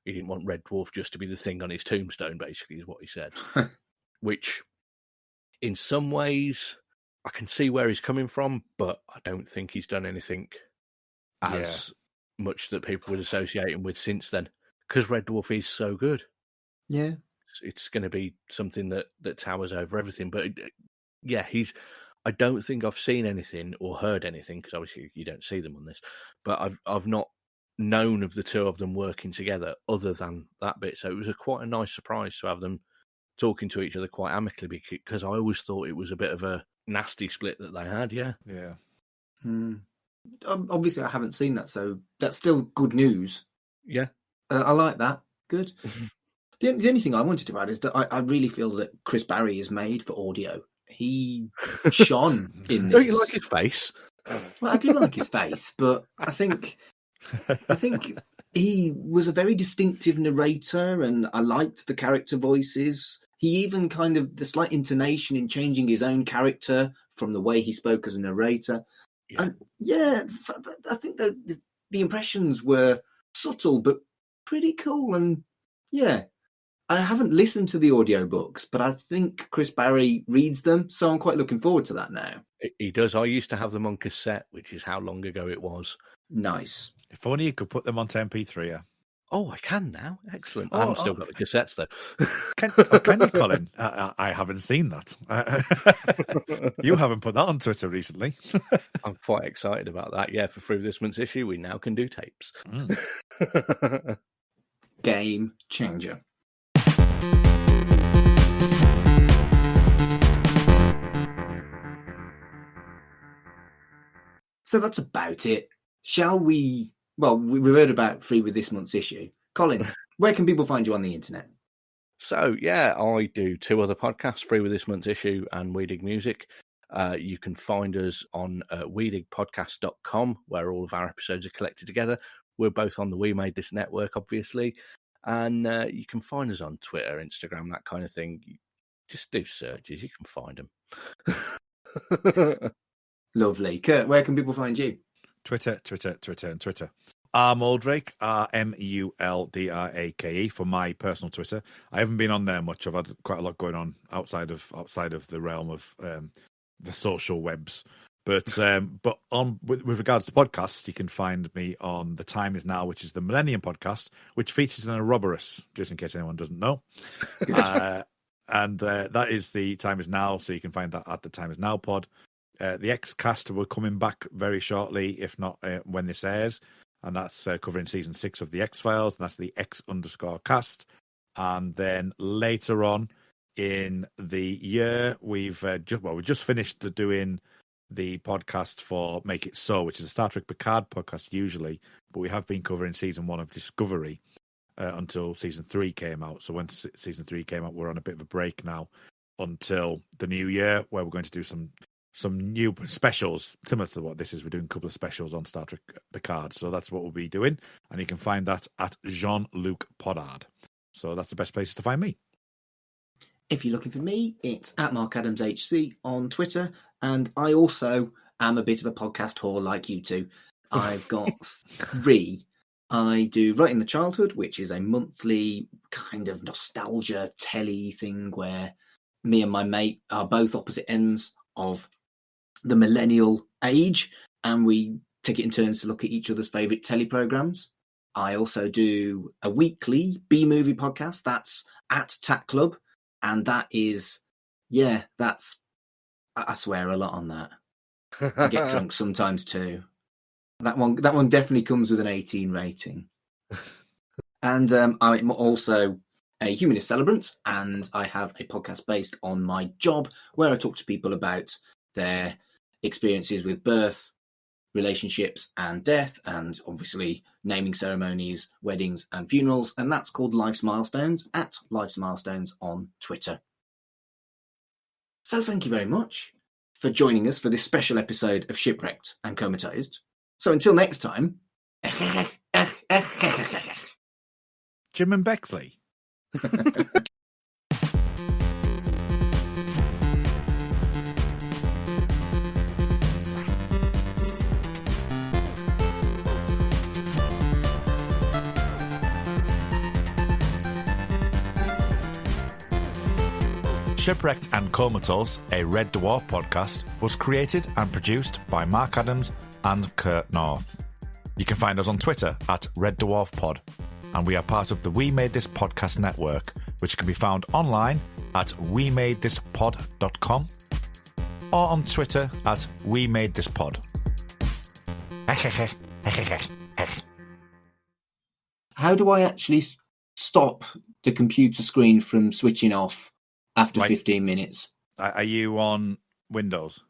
He didn't want Red Dwarf just to be the thing on his tombstone, basically, is what he said. Which, in some ways, I can see where he's coming from, but I don't think he's done anything as much that people would associate him with since then, because Red Dwarf is so good. Yeah. It's going to be something that towers over everything. But yeah, I don't think I've seen anything or heard anything, because obviously you don't see them on this, but I've not known of the two of them working together other than that bit. So it was quite a nice surprise to have them talking to each other quite amicably, because I always thought it was a bit of a nasty split that they had. Yeah. Obviously I haven't seen that, so that's still good news. Yeah. I like that. Good. The only thing I wanted to add is that I really feel that Chris Barrie is made for audio. He shone in this. Don't you like his face? Well, I do like his face, but I think he was a very distinctive narrator, and I liked the character voices. He even kind of the slight intonation in changing his own character from the way he spoke as a narrator. Yeah. And yeah, I think that the impressions were subtle but pretty cool. And yeah, I haven't listened to the audiobooks, but I think Chris Barrie reads them, so I'm quite looking forward to that now. He does. I used to have them on cassette, which is how long ago it was. Nice. If only you could put them onto MP3. Yeah. Oh, I can now. Excellent. I haven't still got the cassettes though. Can you, Colin? I haven't seen that. You haven't put that on Twitter recently. I'm quite excited about that. Yeah, for through this month's issue, we now can do tapes. Game changer. So that's about it. Shall we? Well, we've heard about free with this month's issue. Colin, where can people find you on the internet? So, yeah, I do 2 other podcasts, free with this month's issue and We Dig Music. You can find us on wedigpodcast.com, where all of our episodes are collected together. We're both on the We Made This network, obviously. And you can find us on Twitter, Instagram, that kind of thing. Just do searches. You can find them. Lovely. Kurt, where can people find you? Twitter. Muldrake, Muldrake for my personal Twitter. I haven't been on there much. I've had quite a lot going on outside of the realm of the social webs. But on with regards to podcasts, you can find me on The Time Is Now, which is the Millennium podcast, which features an Ouroboros, just in case anyone doesn't know. And that is The Time Is Now, so you can find that at The Time Is Now pod. The X-Cast will coming back very shortly, if not when this airs. And that's covering season 6 of the X-Files, and that's the X_cast. And then later on in the year, we just finished doing the podcast for Make It So, which is a Star Trek Picard podcast usually, but we have been covering season 1 of Discovery until season 3 came out. So when season 3 came out, we're on a bit of a break now until the new year, where we're going to do some new specials similar to what this is. We're doing a couple of specials on Star Trek Picard, so that's what we'll be doing, and you can find that at Jean-Luc Podard. So that's the best place to find me. If you're looking for me, it's at Mark Adams HC on Twitter, and I also am a bit of a podcast whore like you two. I've got 3. I do Right in the Childhood, which is a monthly kind of nostalgia telly thing where me and my mate are both opposite ends of the millennial age, and we take it in turns to look at each other's favourite telly programmes. I also do a weekly B-movie podcast, that's at Tat Club, and that is, I swear a lot on that. I get drunk sometimes too. That one definitely comes with an 18 rating. And I'm also a humanist celebrant, and I have a podcast based on my job where I talk to people about their experiences with birth, relationships and death, and obviously naming ceremonies, weddings and funerals, and that's called Life's Milestones, at Life's Milestones on Twitter. So thank you very much for joining us for this special episode of Shipwrecked and Comatose. So until next time, Jim and Bexley. Shipwrecked and Comatose, a Red Dwarf podcast, was created and produced by Mark Adams and Kurt North. You can find us on Twitter at Red Dwarf Pod, and we are part of the We Made This Podcast network, which can be found online at wemadethispod.com or on Twitter at wemadethispod. How do I actually stop the computer screen from switching off after 15 minutes? Are you on Windows?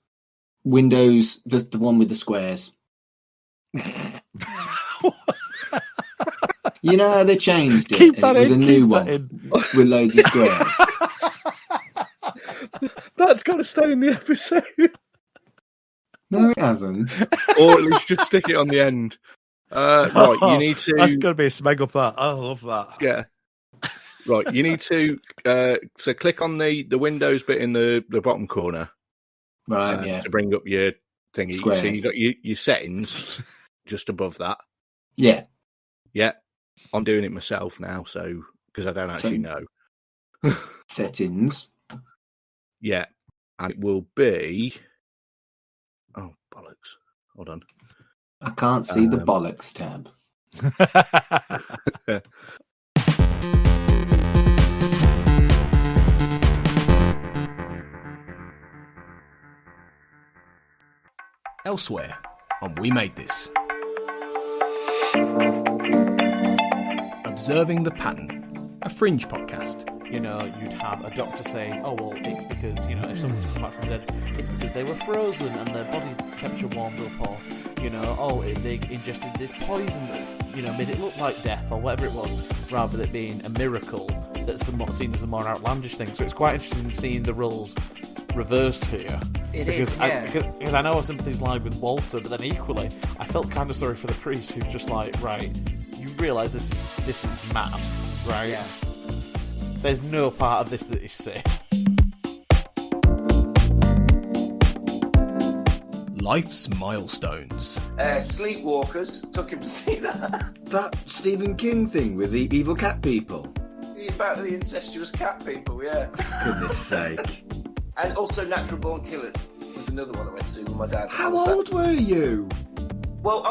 Windows, the one with the squares. You know how they changed it? It was a new one with loads of squares. That's got to stay in the episode. No, it hasn't. Or at least just stick it on the end. Right, you need to... That's going to be a smeg up that. I love that. Yeah. Right, you need to... so click on the Windows bit in the bottom corner. Right, yeah. To bring up your thingy. Squares. So you've got your settings just above that. Yeah. Yeah. I'm doing it myself now, so... Because I don't actually know. Settings. Yeah. And it will be... Oh, bollocks. Hold on. I can't see the bollocks tab. Elsewhere on We Made This. Observing the Pattern, a Fringe podcast. You know, you'd have a doctor saying, oh, well, it's because, you know, if someone's come back from the dead, it's because they were frozen and their body temperature warmed up, or, you know, oh, they ingested this poison that, you know, made it look like death, or whatever it was, rather than it being a miracle that's seen as the more outlandish thing. So it's quite interesting seeing the roles reversed here. Because I know our sympathies lie with Walter, but then equally, I felt kind of sorry for the priest who's just like, right, you realise this is mad, right? Yeah. There's no part of this that is safe. Life's milestones. Sleepwalkers. Took him to see that. That Stephen King thing with the evil cat people. About the incestuous cat people, yeah. Goodness sake. And also Natural Born Killers was another one I went to see with my dad. How old were you? Well,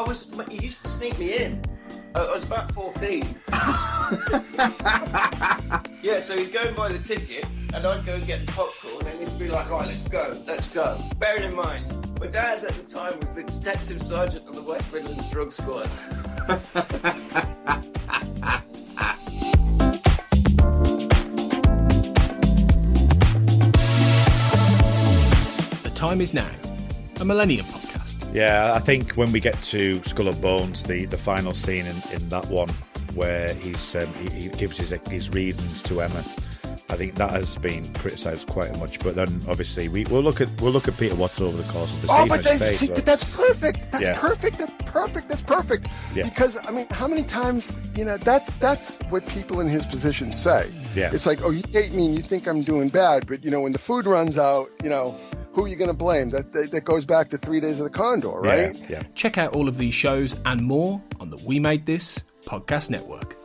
he used to sneak me in. I was about 14. Yeah, so he'd go and buy the tickets, and I'd go and get the popcorn, and he'd be like, right, let's go. Bearing in mind, my dad at the time was the detective sergeant of the West Midlands Drug Squad. The Time Is Now, a Millennium podcast. Yeah, I think when we get to Skull and Bones, the final scene in that one where he gives his reasons to Emma, I think that has been criticised quite much. But then obviously we'll look at Peter Watts over the course of the season. But that's perfect. That's perfect. Yeah. Because I mean, how many times that's what people in his position say. Yeah. It's like, oh, you hate me and you think I'm doing bad, but when the food runs out, who are you going to blame? That goes back to 3 Days of the Condor, right? Yeah. Check out all of these shows and more on the We Made This podcast network.